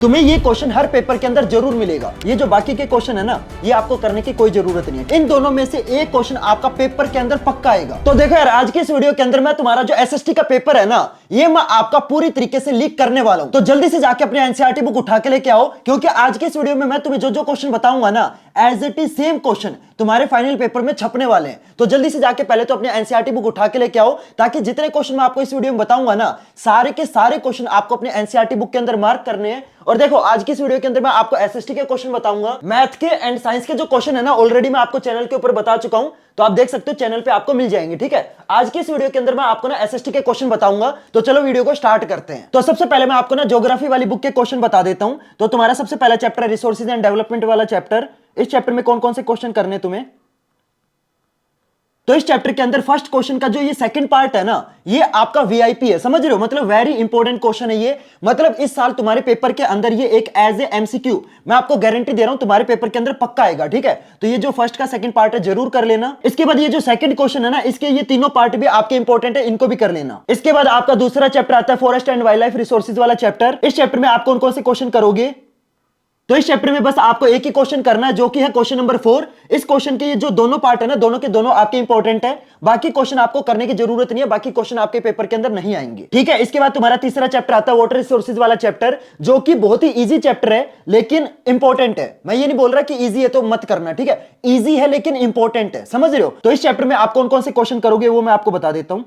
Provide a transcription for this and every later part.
तुम्हें ये क्वेश्चन हर पेपर के अंदर जरूर मिलेगा। ये जो बाकी के क्वेश्चन है ना, ये आपको करने की कोई जरूरत नहीं है। इन दोनों में से एक क्वेश्चन आपका पेपर के अंदर पक्का आएगा। तो देखो यार, आज की इस वीडियो के अंदर मैं तुम्हारा जो एसएसटी का पेपर है ना, ये मैं आपका पूरी तरीके से लीक करने वाला हूं। तो जल्दी से जाके अपने एनसीईआरटी बुक उठा के लेके आओ, क्योंकि आज की इस वीडियो में मैं तुम्हें जो जो क्वेश्चन बताऊंगा ना, as it is same question तुम्हारे फाइनल पेपर में छपने वाले हैं। तो जल्दी से जाके पहले तो अपने एनसीईआरटी बुक उठा के लेके आओ, ताकि जितने क्वेश्चन मैं आपको इस वीडियो में बताऊंगा ना, सारे के सारे क्वेश्चन आपको अपने एनसीईआरटी बुक के अंदर मार्क करने हैं। और देखो, आज की इस वीडियो के अंदर मैं आपको एसएसटी के क्वेश्चन बताऊंगा। मैथ के एंड साइंस के जो क्वेश्चन है ना, ऑलरेडी मैं आपको चैनल के ऊपर बता चुका हूं, तो आप देख सकते हो चैनल पे आपको मिल जाएंगे। ठीक है, आज की इस वीडियो के अंदर मैं आपको ना एसएसटी के क्वेश्चन बताऊंगा। तो चलो वीडियो को स्टार्ट करते हैं। तो सबसे पहले मैं आपको ना ज्योग्राफी वाली बुक के क्वेश्चन बता देता हूं। तो तुम्हारा सबसे पहला चैप्टर है रिसोर्सेज एंड डेवलपमेंट वाला चैप्टर। इस चैप्टर में कौन कौन से क्वेश्चन करने तुम्हें? तो इस चैप्टर के अंदर फर्स्ट क्वेश्चन का जो ये सेकंड पार्ट है ना, ये आपका वीआईपी है। समझ रहे हो? मतलब वेरी इंपॉर्टेंट क्वेश्चन है ये। मतलब इस साल तुम्हारे पेपर के अंदर ये एक एज ए एमसीक्यू मैं आपको गारंटी दे रहा हूं, तुम्हारे पेपर के अंदर पक्का आएगा। ठीक है, तो ये जो फर्स्ट का सेकंड पार्ट है जरूर कर लेना। इसके बाद ये जो सेकंड क्वेश्चन है ना, इसके ये तीनों पार्ट भी आपके इंपॉर्टेंट है, इनको भी कर लेना। इसके बाद आपका दूसरा चैप्टर आता है forest and wild life resources वाला चैप्टर। इस चैप्टर में आप कौन कौन से क्वेश्चन करोगे? तो इस चैप्टर में बस आपको एक ही क्वेश्चन करना है, जो कि है क्वेश्चन नंबर 4। इस क्वेश्चन के ये जो दोनों पार्ट है ना, दोनों के दोनों आपके इंपॉर्टेंट है। बाकी क्वेश्चन आपको करने की जरूरत नहीं है, बाकी क्वेश्चन आपके पेपर के अंदर नहीं आएंगे। ठीक है, इसके बाद तुम्हारा तीसरा चैप्टर आता है वाटर रिसोर्सेज वाला चैप्टर, जो कि बहुत ही इजी चैप्टर है, लेकिन इंपॉर्टेंट है। मैं ये नहीं बोल रहा कि इजी है तो मत करना, ठीक है, इजी है लेकिन इंपॉर्टेंट है। समझ रहे हो? तो इस चैप्टर में आप कौन कौन से क्वेश्चन करोगे वो मैं आपको बता देता हूं।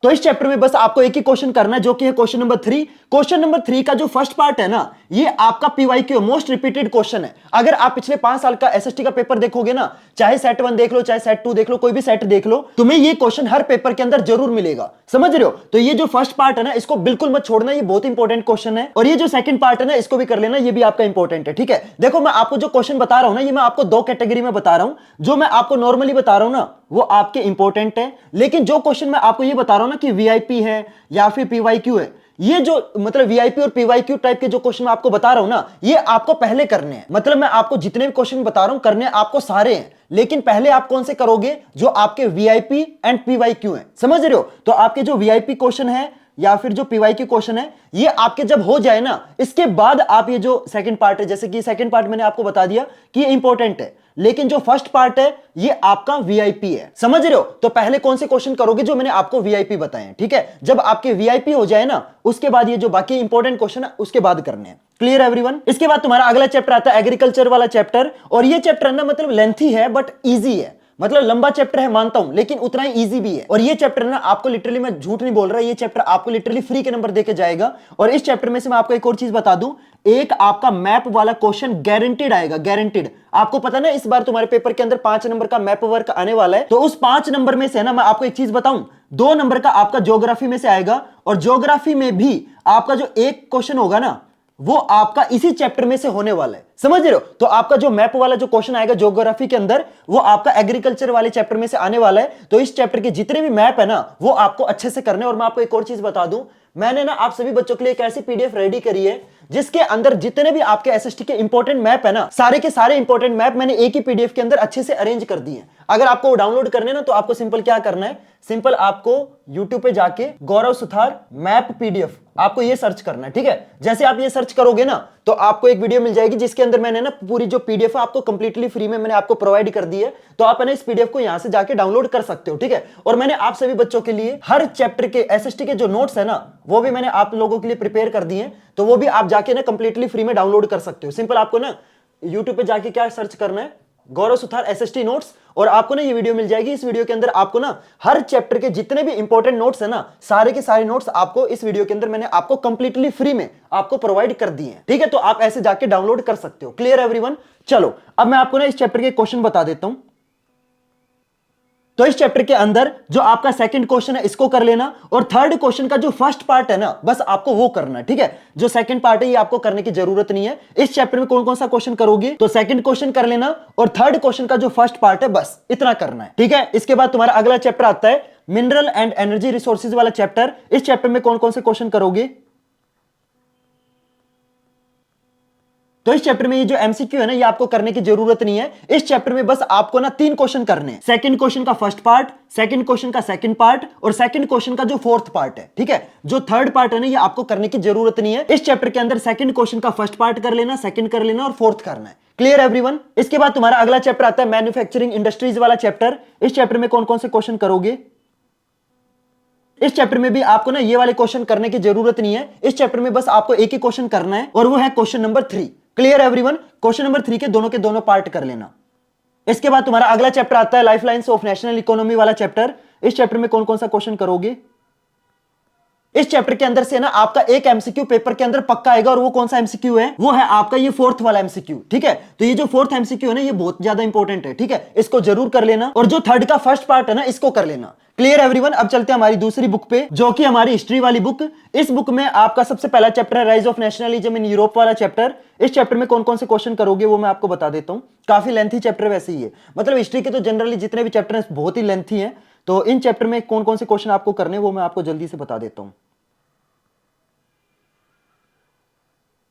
तो इस चैप्टर में बस आपको एक ही क्वेश्चन करना है, जो कि है क्वेश्चन नंबर 3। क्वेश्चन नंबर 3 का जो फर्स्ट पार्ट है ना, ये आपका पीवाईक्यू मोस्ट रिपीटेड क्वेश्चन है। अगर आप पिछले 5 साल का एसएसटी का पेपर देखोगे ना, चाहे सेट 1 देख लो, चाहे सेट 2 देख लो, कोई भी सेट देख लो, तुम्हें ये क्वेश्चन हर पेपर के अंदर जरूर मिलेगा। समझ रहे हो? तो ये जो फर्स्ट पार्ट है ना, इसको बिल्कुल मत छोड़ना, ये बहुत इंपॉर्टेंट क्वेश्चन है। और ये जो सेकंड पार्ट है ना, इसको भी कर लेना, ये भी आपका इंपॉर्टेंट है। ठीक है, देखो मैं आपको जो क्वेश्चन बता रहा हूं ना, ये मैं आपको 2 कैटेगरी में बता रहा हूं। जो मैं आपको नॉर्मली बता रहा हूं ना, वो आपके इंपॉर्टेंट है, लेकिन जो क्वेश्चन मैं आपको ये बता रहा हूं ना कि वीआईपी है या फिर पीवाईक्यू है, ये जो मतलब वीआईपी और पीवाईक्यू टाइप के जो क्वेश्चन मैं आपको बता रहा हूं ना, ये आपको पहले करने हैं। मतलब मैं आपको जितने भी क्वेश्चन बता रहा हूं, करने आपको सारे हैं, लेकिन पहले आप कौन से करोगे? जो आपके वीआईपी एंड पीवाईक्यू हैं। समझ रहे हो? तो आपके जो वीआईपी क्वेश्चन है या फिर जो पीवाईक्यू क्वेश्चन है, ये आपके जब हो जाए ना, इसके बाद आप ये जो सेकंड पार्ट है, जैसे कि सेकंड पार्ट मैंने आपको बता दिया कि ये इंपॉर्टेंट है, लेकिन जो फर्स्ट पार्ट है ये आपका वीआईपी है। समझ रहे हो? तो पहले कौन से क्वेश्चन करोगे? जो मैंने आपको वीआईपी बताए हैं। ठीक है, जब आपके वीआईपी हो जाए ना, उसके बाद ये जो बाकी इंपॉर्टेंट क्वेश्चन है उसके बाद करने हैं। Clear everyone? इसके बाद तुम्हारा अगला चैप्टर आता है एग्रीकल्चर वाला चैप्टर। और ये चैप्टर ना मतलब लेंथी है बट ईजी है। मतलब लंबा चैप्टर है मानता हूं, लेकिन उतना ही इजी भी है। और ये चैप्टर ना आपको लिटरली, मैं झूठ नहीं बोल रहा, ये चैप्टर आपको लिटरली फ्री के नंबर देके जाएगा। और इस चैप्टर में से मैं आपको एक और चीज बता दूं, एक आपका मैप वाला क्वेश्चन गारंटीड आएगा, गारंटीड। आपको पता ना, इस बार तुम्हारे पेपर के अंदर 5 नंबर का मैप वर्क आने वाला है। तो उस 5 नंबर में से ना, मैं आपको एक चीज बताऊं, 2 नंबर का आपका ज्योग्राफी में से आएगा। और ज्योग्राफी में भी आपका जो एक क्वेश्चन होगा ना, वो आपका इसी चैप्टर में से होने वाला है। समझ रहे हो? तो आपका जो मैप वाला जो क्वेश्चन आएगा ज्योग्राफी के अंदर, वो आपका एग्रीकल्चर वाले चैप्टर में से आने वाला है। तो इस चैप्टर के जितने भी मैप है ना, वो आपको अच्छे से करने। और मैं आपको एक और चीज बता दूं, मैंने ना आप सभी बच्चों के लिए एक ऐसी पीडीएफ रेडी करी है, जिसके अंदर जितने भी आपके एसएसटी के इंपॉर्टेंट मैप है ना, सारे के सारे इंपॉर्टेंट मैप मैंने एक ही पीडीएफ के अंदर अच्छे से अरेंज कर दिए हैं। अगर आपको डाउनलोड करने ना, तो आपको सिंपल क्या करना है, सिंपल आपको यूट्यूब पे जाके गौरव सुथार मैप पीडीएफ, आपको ये सर्च करना है। ठीक है, जैसे आप ये सर्च करोगे ना, तो आपको एक वीडियो मिल जाएगी, जिसके अंदर मैंने ना पूरी जो पीडीएफ है आपको कंप्लीटली फ्री में मैंने आपको प्रोवाइड कर दी है। तो आप ना इस पीडीएफ को यहां से जाके डाउनलोड कर सकते हो। ठीक है, और मैंने आप सभी बच्चों के लिए हर चैप्टर के एसएसटी के जो नोट्स है ना, वो भी मैंने आप लोगों के लिए प्रिपेयर कर दिए हैं। तो वो भी आप जाके ना कंप्लीटली फ्री में डाउनलोड कर सकते हो। सिंपल आपको ना यूट्यूब पे जाके क्या सर्च करना है, गौरव सुथार एसएसटी नोट्स, और आपको ना ये वीडियो मिल जाएगी। इस वीडियो के अंदर आपको ना हर चैप्टर के जितने भी इंपॉर्टेंट नोट्स है ना, सारे के सारे नोट्स आपको इस वीडियो के अंदर मैंने आपको कंप्लीटली फ्री में आपको प्रोवाइड कर दिए हैं। ठीक है, तो आप ऐसे जाके डाउनलोड कर सकते हो। Clear everyone? चलो अब मैं आपको ना इस चैप्टर के क्वेश्चन बता देता हूं। तो इस चैप्टर के अंदर जो आपका सेकंड क्वेश्चन है, इसको कर लेना। और थर्ड क्वेश्चन का जो फर्स्ट पार्ट है ना, बस आपको वो करना है। ठीक है, जो सेकंड पार्ट है ये आपको करने की जरूरत नहीं है। इस चैप्टर में कौन कौन सा क्वेश्चन करोगे? तो सेकंड क्वेश्चन कर लेना, और थर्ड क्वेश्चन का जो फर्स्ट पार्ट है, बस इतना करना है। ठीक है, इसके बाद तुम्हारा अगला चैप्टर आता है मिनरल एंड एनर्जी रिसोर्सेज वाला चैप्टर। इस चैप्टर में कौन कौन से क्वेश्चन करोगे? तो इस चैप्टर में ये जो एमसीक्यू है ना, ये आपको करने की जरूरत नहीं है। इस चैप्टर में बस आपको ना 3 क्वेश्चन करने हैं। सेकंड क्वेश्चन का फर्स्ट पार्ट, सेकंड क्वेश्चन का सेकंड पार्ट और सेकंड क्वेश्चन का जो फोर्थ पार्ट है, ठीक है। जो थर्ड पार्ट है ना, ये आपको करने की जरूरत नहीं है। इस चैप्टर के अंदर सेकंड क्वेश्चन का फर्स्ट पार्ट कर लेना, सेकंड कर लेना और फोर्थ करना है। Clear everyone? इसके बाद तुम्हारा अगला चैप्टर आता है मैन्युफैक्चरिंग इंडस्ट्रीज वाला चैप्टर। इस चैप्टर में कौन कौन से क्वेश्चन करोगे? इस चैप्टर में भी आपको ना ये वाले क्वेश्चन करने की जरूरत नहीं है। इस चैप्टर में बस आपको एक ही क्वेश्चन करना है और वो है question number 3। Clear everyone? Question number 3 के दोनों पार्ट कर लेना। इसके बाद तुम्हारा अगला चैप्टर आता है लाइफलाइंस ऑफ नेशनल इकोनॉमी वाला चैप्टर। इस चैप्टर में कौन कौन सा क्वेश्चन करोगे? इस चैप्टर के अंदर से ना आपका एक एमसीक्यू पेपर के अंदर पक्का आएगा और वो कौन सा एमसीक्यू है? वो है आपका ये फोर्थ वाला एमसीक्यू, ठीक है। तो ये जो फोर्थ एमसीक्यू है ना, ये बहुत ज्यादा इंपॉर्टेंट है, ठीक है। इसको जरूर कर लेना और जो थर्ड का फर्स्ट पार्ट है ना, इसको कर लेना। Clear everyone? अब चलते हैं हमारी दूसरी बुक पे, जो कि हमारी हिस्ट्री वाली बुक। इस बुक में आपका सबसे पहला चैप्टर है rise of nationalism in Europe वाला चैप्टर। इस चैप्टर में कौन कौन से क्वेश्चन करोगे वो मैं आपको बता देता हूं। काफी लेंथी चैप्टर वैसे ही है, मतलब हिस्ट्री के तो जनरली जितने भी चैप्टर हैं बहुत ही लेंथी हैं। तो इन चैप्टर में कौन कौन से क्वेश्चन आपको करने वो मैं आपको जल्दी से बता देता हूं।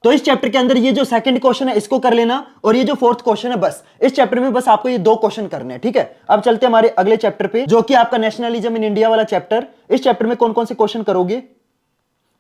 तो इस चैप्टर के अंदर ये जो सेकंड क्वेश्चन है इसको कर लेना और ये जो फोर्थ क्वेश्चन है, बस इस चैप्टर में बस आपको ये 2 क्वेश्चन करने हैं, ठीक है। अब चलते हैं हमारे अगले चैप्टर पे, जो कि आपका नेशनलिज्म इन इंडिया वाला चैप्टर। इस चैप्टर में कौन कौन से क्वेश्चन करोगे?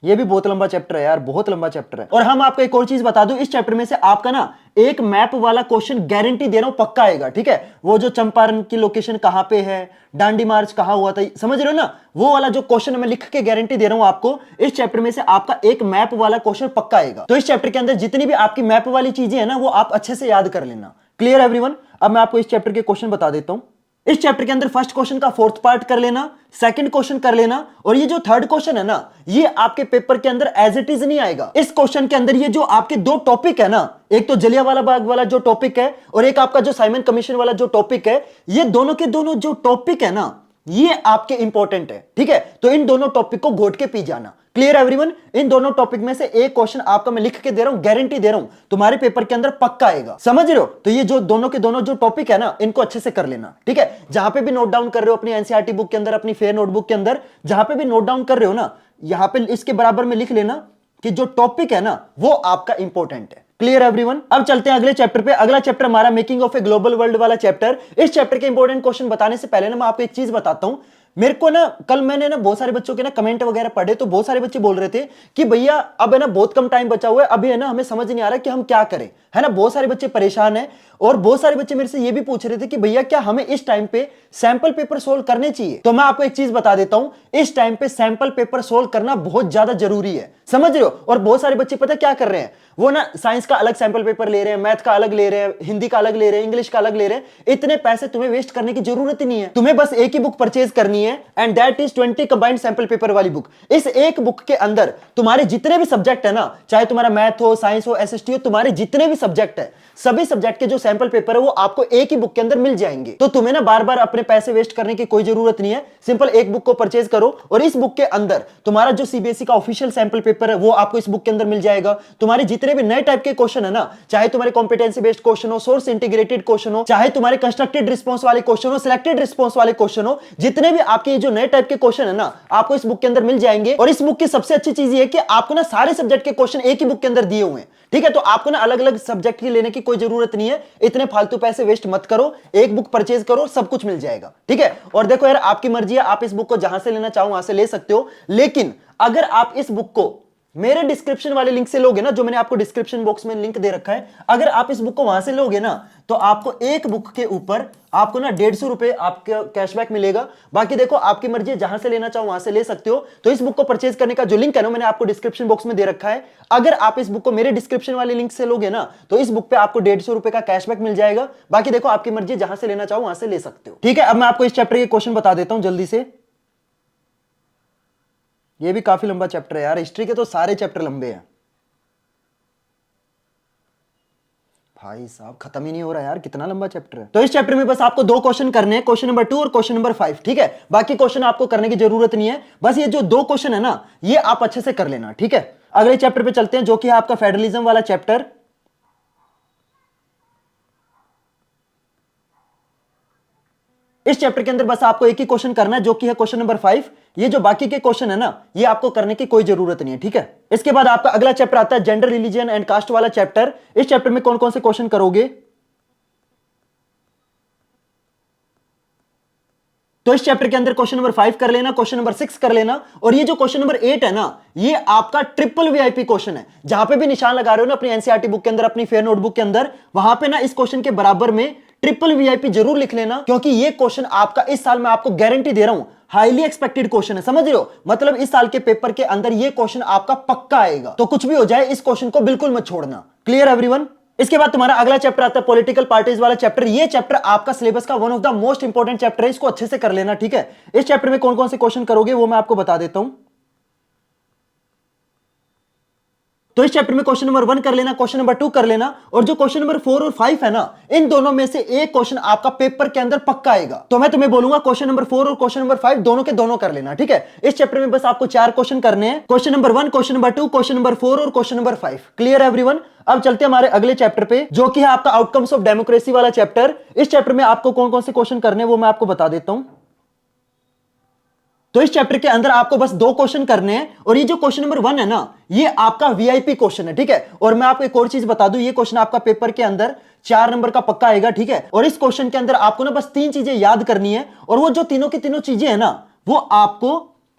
ये भी बहुत लंबा चैप्टर है यार, बहुत लंबा चैप्टर है। और हम आपको एक और चीज बता दूं, इस चैप्टर में से आपका ना एक मैप वाला क्वेश्चन गारंटी दे रहा हूं, पक्का आएगा, ठीक है। वो जो चंपारण की लोकेशन कहां पे है, डांडी मार्च कहां हुआ था, समझ रहे हो ना, वो वाला जो क्वेश्चन मैं लिख के गारंटी दे रहा हूं आपको, इस चैप्टर में से आपका एक मैप वाला क्वेश्चन पक्का आएगा। तो इस चैप्टर के अंदर जितनी भी आपकी मैप वाली चीजें है ना, वो आप अच्छे से याद कर लेना। Clear everyone? अब मैं आपको इस चैप्टर के क्वेश्चन बता देता हूं। इस चैप्टर के अंदर फर्स्ट क्वेश्चन का फोर्थ पार्ट कर लेना, सेकंड क्वेश्चन कर लेना और ये जो थर्ड क्वेश्चन है ना, ये आपके पेपर के अंदर एज इट इज नहीं आएगा। इस क्वेश्चन के अंदर ये जो आपके 2 टॉपिक है ना, एक तो जलियांवाला बाग वाला जो टॉपिक है और एक आपका जो साइमन कमीशन वाला जो टॉपिक है, ये दोनों के दोनों जो टॉपिक है ना, ये आपके इंपॉर्टेंट है, ठीक है। तो इन दोनों टॉपिक को घोट के पी जाना। Clear everyone? इन दोनों टॉपिक में से एक क्वेश्चन आपका मैं लिख के दे रहा हूं, गारंटी दे रहा हूं, तुम्हारे पेपर के अंदर पक्का आएगा। समझ रहे हो? तो ये जो दोनों के दोनों जो टॉपिक है ना, इनको अच्छे से कर लेना, ठीक है। जहां पे भी नोट डाउन कर रहे हो अपनी एनसीईआरटी बुक के अंदर, अपनी फेयर नोटबुक के अंदर, जहां पे भी नोट डाउन कर रहे हो ना, यहां पे इसके बराबर में लिख लेना कि जो टॉपिक है ना, वो आपका इंपॉर्टेंट है। Clear everyone? अब चलते हैं अगले चैप्टर पे। अगला चैप्टर हमारा making of a global world वाला चैप्टर। इस चैप्टर के इंपॉर्टेंट क्वेश्चन बताने से पहले ना मैं आपको एक चीज बताता हूं। मेरे को ना कल मैंने ना बहुत सारे बच्चों के ना कमेंट वगैरह पढ़े, तो बहुत सारे बच्चे बोल रहे थे कि भैया अब है ना बहुत कम टाइम बचा हुआ है, अभी है ना हमें समझ नहीं आ रहा कि हम क्या करें, है ना। बहुत सारे बच्चे परेशान हैं और बहुत सारे बच्चे मेरे से ये भी पूछ रहे थे कि भैया क्या हमें इस टाइम पे सैंपल पेपर सोल्व करने चाहिए। तो मैं आपको एक चीज बता देता हूं, इस टाइम पे सैंपल पेपर सोल्व करना बहुत ज्यादा जरूरी है, समझ रहे हो। और बहुत सारे बच्चे पता क्या कर रहे हैं, वो ना साइंस का अलग सैंपल पेपर ले रहे हैं, मैथ का अलग ले रहे हैं, हिंदी का अलग ले रहे हैं, इंग्लिश का अलग ले रहे हैं। इतने पैसे तुम्हें वेस्ट करने की जरूरत ही नहीं है। तुम्हें बस एक ही बुक परचेज करनी है and that is 20 combined sample paper वाली बुक। इस एक बुक के अंदर तुम्हारे जितने भी सब्जेक्ट है ना, चाहे तुम्हारा मैथ हो, साइंस हो, एसएसटी हो, तुम्हारे जितने भी सब्जेक्ट है, सभी सब्जेक्ट के जो सैंपल पेपर है वो आपको एक ही बुक के अंदर मिल जाएंगे। तो तुम्हें ना बार बार अपने पैसे वेस्ट करने की कोई जरूरत नहीं है। सिंपल एक बुक को परचेज करो और इस बुक के अंदर तुम्हारा जो सीबीएसई का ऑफिशियल सैंपल पेपर है वो आपको इस बुक के अंदर मिल जाएगा। तुम्हारे जितने भी नए टाइप के क्वेश्चन है ना, चाहे तुम्हारे कॉम्पिटेंसी बेस्ड क्वेश्चन हो, सोर्स इंटीग्रेटेड क्वेश्चन हो, चाहे तुम्हारे कंस्ट्रक्टेड रिस्पांस वाले क्वेश्चन हो, सिलेक्टेड रिस्पांस वाले क्वेश्चन हो, जितने भी आपके जो नए टाइप के क्वेश्चन है ना, आपको इस बुक के अंदर मिल जाएंगे। और इस बुक की सबसे अच्छी चीज ये है कि आपको ना सारे सब्जेक्ट के क्वेश्चन एक ही बुक के अंदर दिए हुए हैं, ठीक है। तो आपको ना अलग अलग सब्जेक्ट की लेने की कोई जरूरत नहीं है। इतने फालतू पैसे वेस्ट मत करो, एक बुक परचेज करो, सब कुछ मिल जाएगा, ठीक है। और देखो यार, आपकी मर्जी है, आप इस बुक को जहां से लेना चाहो वहां से ले सकते हो, लेकिन अगर आप इस बुक को मेरे डिस्क्रिप्शन वाले लिंक से लोगे ना, जो मैंने आपको डिस्क्रिप्शन बॉक्स में लिंक दे रखा है, अगर आप इस बुक को वहां से लोगे ना, तो आपको एक बुक के ऊपर आपको ना 150 रुपए आपका कैशबैक मिलेगा। बाकी देखो आपकी मर्जी है, जहां से लेना चाहो वहां से ले सकते हो। तो इस बुक को परचेज करने का जो लिंक है ना, मैंने आपको डिस्क्रिप्शन बॉक्स में दे रखा है। अगर आप इस बुक को मेरे डिस्क्रिप्शन वाले लिंक से लोगे ना, तो इस बुक पे आपको 150 रुपए का कैशबैक मिल जाएगा। बाकी देखो आपकी मर्जी, जहां से लेना चाहो वहां से ले सकते हो, ठीक है। अब मैं आपको इस चैप्टर के क्वेश्चन बता देता हूं जल्दी से। ये भी काफी लंबा चैप्टर है यार, हिस्ट्री के तो सारे चैप्टर लंबे हैं भाई साहब, खत्म ही नहीं हो रहा यार, कितना लंबा चैप्टर है। तो इस चैप्टर में बस आपको 2 क्वेश्चन करने हैं, क्वेश्चन नंबर 2 और क्वेश्चन नंबर 5, ठीक है। बाकी क्वेश्चन आपको करने की जरूरत नहीं है, बस ये जो 2 क्वेश्चन है ना, ये आप अच्छे से कर लेना, ठीक है। अगले चैप्टर पे चलते हैं, जो कि है आपका फेडरलिज्म वाला चैप्टर। इस चैप्टर के अंदर बस आपको एक ही क्वेश्चन करना है, जो कि है क्वेश्चन नंबर 5। ये जो बाकी के क्वेश्चन है ना, ये आपको करने की कोई जरूरत नहीं है, ठीक है। इसके बाद आपका अगला चैप्टर आता है जेंडर, रिलीजन एंड कास्ट वाला चैप्टर। इस चैप्टर में कौन कौन से क्वेश्चन करोगे? तो इस चैप्टर के अंदर क्वेश्चन नंबर 5 कर लेना, क्वेश्चन नंबर 6 कर लेना, और ये जो क्वेश्चन नंबर 8 है ना, ये आपका ट्रिपल वीआईपी क्वेश्चन है। जहां पे भी निशान लगा रहे हो ना अपनी एनसीईआरटी बुक के अंदर, अपनी फेयर नोटबुक के अंदर, वहां पे ना इस क्वेश्चन के बराबर में ट्रिपल वीआईपी जरूर लिख लेना, क्योंकि ये क्वेश्चन आपका इस साल मैं आपको गारंटी दे रहा हूं हाईली एक्सपेक्टेड क्वेश्चन है, समझ रहे हो। मतलब इस साल के पेपर के अंदर ये क्वेश्चन आपका पक्का आएगा, तो कुछ भी हो जाए इस क्वेश्चन को बिल्कुल मत छोड़ना। Clear everyone? इसके बाद तुम्हारा अगला चैप्टर आता है पॉलिटिकल पार्टीज वाला चैप्टर। ये चैप्टर आपका सिलेबस का one of the most important chapter है, इसको अच्छे से कर लेना, ठीक है। इस चैप्टर में कौन कौन से क्वेश्चन करोगे वो मैं आपको बता देता हूं। तो इस चैप्टर में क्वेश्चन नंबर 1 कर लेना, क्वेश्चन नंबर 2 कर लेना, और जो क्वेश्चन नंबर 4 और 5 है ना, इन दोनों में से एक क्वेश्चन आपका पेपर के अंदर पक्का आएगा। तो मैं तुम्हें बोलूंगा क्वेश्चन नंबर 4 और क्वेश्चन नंबर 5 दोनों के दोनों कर लेना, ठीक है। इस चैप्टर में बस आपको 4 क्वेश्चन करने हैं, question number 1, question number 2, question number 4 और क्वेश्चन नंबर 5। Clear everyone? अब चलते हैं हमारे अगले चैप्टर पे, जो कि है आपका आउटकम्स ऑफ डेमोक्रेसी वाला चैप्टर। इस चैप्टर में आपको कौन कौन से क्वेश्चन करने हैं वो मैं आपको बता देता हूं। तो इस चैप्टर के अंदर आपको बस 2 क्वेश्चन करने हैं, और ये जो क्वेश्चन नंबर 1 है ना, ये आपका वीआईपी क्वेश्चन है, ठीक है। और मैं आपको एक और चीज बता दूं, ये क्वेश्चन आपका पेपर के अंदर 4 नंबर का पक्का आएगा, ठीक है। और इस क्वेश्चन के अंदर आपको ना बस 3 चीजें याद करनी है, और वो जो तीनों की तीनों चीजें है ना, वो आपको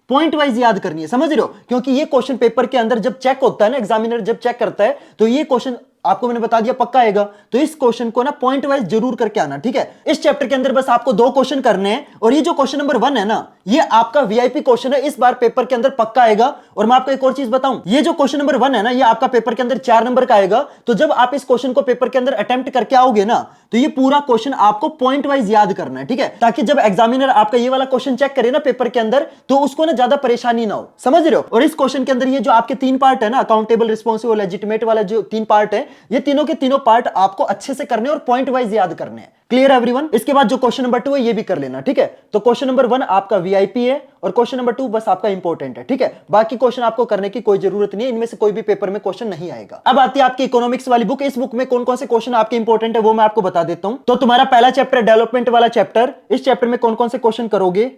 पॉइंट वाइज याद करनी है, समझ रहे हो। क्योंकि ये क्वेश्चन पेपर के अंदर जब चेक होता है ना, एग्जामिनर जब चेक करता है, तो ये क्वेश्चन आपको मैंने बता दिया पक्का आएगा। तो इस क्वेश्चन को ना पॉइंट वाइज जरूर करके आना, ठीक है। इस चैप्टर के अंदर बस आपको 2 क्वेश्चन करने हैं, और ये जो क्वेश्चन नंबर 1 है ना, ये आपका वीआईपी क्वेश्चन है, इस बार पेपर के अंदर पक्का आएगा। और मैं आपको एक और चीज बताऊं, ये जो क्वेश्चन नंबर 1 है ना, ये आपका पेपर के अंदर 4 नंबर का आएगा। तो जब आप इस क्वेश्चन को पेपर के अंदर अटेम्प्ट करके आओगे ना, तो ये पूरा क्वेश्चन आपको पॉइंट वाइज याद करना है, ठीक है, ताकि जब एग्जामिनर आपका ये वाला क्वेश्चन चेक करे ना पेपर के अंदर, तो उसको ना ज्यादा परेशानी ना हो, समझ रहे हो। और इस क्वेश्चन के अंदर ये जो आपके 3 पार्ट है ना, अकाउंटेबल, रिस्पॉन्सिव और लेजिटिमेट वाला जो 3 पार्ट है, ये तीनों के तीनों पार्ट आपको अच्छे से करने और पॉइंट वाइज याद करने हैं। Clear everyone? इसके बाद जो क्वेश्चन नंबर 2 है ये भी कर लेना, ठीक है। तो क्वेश्चन नंबर 1 आपका वीआईपी है, और क्वेश्चन नंबर 2 बस आपका इंपॉर्टेंट है, ठीक है। बाकी क्वेश्चन आपको करने की कोई जरूरत नहीं है, इनमें से कोई भी पेपर में क्वेश्चन नहीं आएगा। अब आती है आपकी इकोनॉमिक्स वाली बुक। इस बुक में कौन कौन से क्वेश्चन आपके इंपॉर्टेंट है वो मैं आपको बता देता हूं। तो तुम्हारा पहला चैप्टर डेवलपमेंट वाला चैप्टर। इस चैप्टर में कौन कौन से क्वेश्चन करोगे?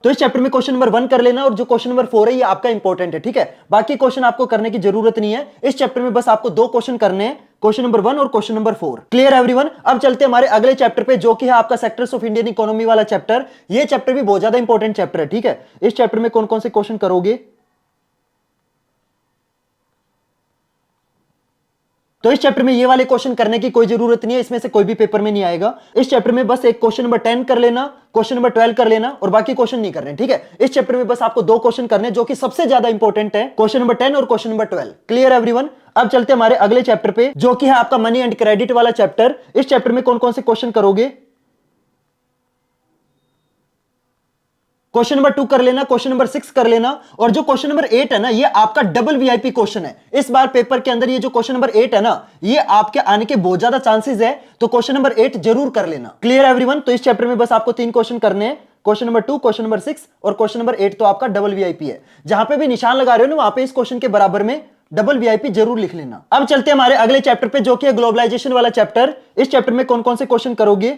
तो इस चैप्टर में क्वेश्चन नंबर 1 कर लेना, और जो क्वेश्चन नंबर 4 है ये आपका इंपॉर्टेंट है, ठीक है। बाकी क्वेश्चन आपको करने की जरूरत नहीं है। इस चैप्टर में बस आपको 2 क्वेश्चन करने हैं, क्वेश्चन नंबर 1 और क्वेश्चन नंबर 4। Clear everyone? अब चलते हैं हमारे अगले चैप्टर पे, जो कि है आपका सेक्टर्स ऑफ इंडियन इकोनॉमी वाला चैप्टर। ये चैप्टर भी बहुत ज्यादा इंपॉर्टेंट चैप्टर है, ठीक है। इस चैप्टर में कौन कौन से क्वेश्चन करोगे? तो इस चैप्टर में ये वाले क्वेश्चन करने की कोई जरूरत नहीं है, इसमें से कोई भी पेपर में नहीं आएगा। इस चैप्टर में बस एक क्वेश्चन नंबर 10 कर लेना, क्वेश्चन नंबर 12 कर लेना, और बाकी क्वेश्चन नहीं करने, ठीक है। इस चैप्टर में बस आपको 2 क्वेश्चन करने, जो कि सबसे ज्यादा इंपॉर्टेंट है, क्वेश्चन नंबर 10 और क्वेश्चन नंबर 12। Clear everyone? अब चलते हैं हमारे अगले चैप्टर पे, जो कि है आपका मनी एंड क्रेडिट वाला चैप्टर। इस चैप्टर में कौन कौन से क्वेश्चन करोगे? क्वेश्चन नंबर 2 कर लेना, क्वेश्चन नंबर 6 कर लेना, और जो क्वेश्चन नंबर 8 है ना, ये आपका डबल वीआईपी क्वेश्चन है। इस बार पेपर के अंदर ये जो क्वेश्चन नंबर 8 है ना, ये आपके आने के बहुत ज्यादा चांसेस है, तो क्वेश्चन नंबर 8 जरूर कर लेना। Clear everyone? तो इस चैप्टर में बस आपको 3 क्वेश्चन करने हैं, क्वेश्चन नंबर 2, क्वेश्चन नंबर 6 और क्वेश्चन नंबर 8, तो आपका डबल वीआईपी है। जहां पे भी निशान लगा रहे हो ना, वहां पे इस क्वेश्चन के बराबर में डबल वीआईपी जरूर लिख लेना। अब चलते हैं हमारे अगले चैप्टर पे, जो कि है ग्लोबलाइजेशन वाला चैप्टर। इस चैप्टर में कौन कौन से क्वेश्चन करोगे?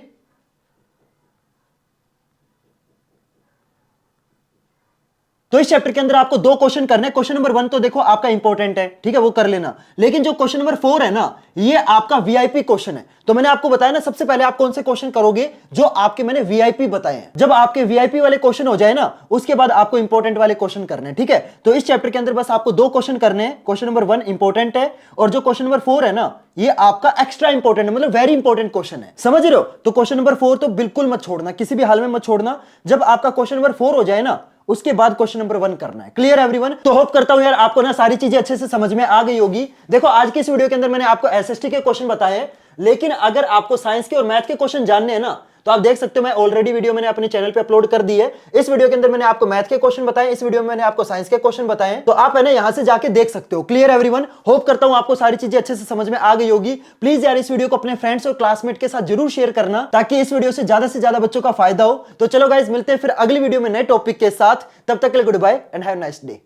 तो इस चैप्टर के अंदर आपको 2 क्वेश्चन करने हैं। क्वेश्चन नंबर 1 तो देखो आपका इंपॉर्टेंट है, ठीक है, वो कर लेना। लेकिन जो क्वेश्चन नंबर 4 है ना, ये आपका वीआईपी क्वेश्चन है। तो मैंने आपको बताया ना, सबसे पहले आप कौन से क्वेश्चन करोगे? जो आपके मैंने वीआईपी बताए हैं। जब आपके वीआईपी वाले क्वेश्चन हो जाए ना, उसके बाद आपको इंपॉर्टेंट वाले क्वेश्चन करने हैं, ठीक है। तो इस चैप्टर के अंदर बस आपको 2 क्वेश्चन करने हैं। क्वेश्चन नंबर 1 इंपॉर्टेंट है, और जो क्वेश्चन नंबर 4 है ना, ये आपका एक्स्ट्रा इंपॉर्टेंट है, मतलब वेरी इंपॉर्टेंट क्वेश्चन है, समझ रहे हो। तो क्वेश्चन नंबर 4 तो बिल्कुल मत छोड़ना, किसी भी हाल में मत छोड़ना। जब आपका क्वेश्चन नंबर 4 हो जाए ना, उसके बाद क्वेश्चन नंबर 1 करना है। Clear everyone? तो होप करता हूं यार आपको ना सारी चीजें अच्छे से समझ में आ गई होगी। देखो आज की इस वीडियो के अंदर मैंने आपको एसएसटी के क्वेश्चन बताए हैं, लेकिन अगर आपको साइंस के और मैथ के क्वेश्चन जानने हैं ना, तो आप देख सकते हो, मैं ऑलरेडी वीडियो मैंने अपने चैनल पे अपलोड कर दी है। इस वीडियो के अंदर मैंने आपको मैथ के क्वेश्चन बताए, इस वीडियो में मैंने आपको साइंस के क्वेश्चन बताए, तो आप है ना यहां से जाके देख सकते हो। Clear everyone? होप करता हूं आपको सारी चीजें अच्छे से समझ में आ गई होगी। प्लीज यार इस वीडियो को अपने फ्रेंड्स और क्लासमेट के साथ जरूर शेयर करना, ताकि इस वीडियो से ज्यादा बच्चों का फायदा हो। तो चलो गाइस, मिलते हैं फिर अगली वीडियो में नए टॉपिक के साथ। तब तक के लिए goodbye and have a nice day.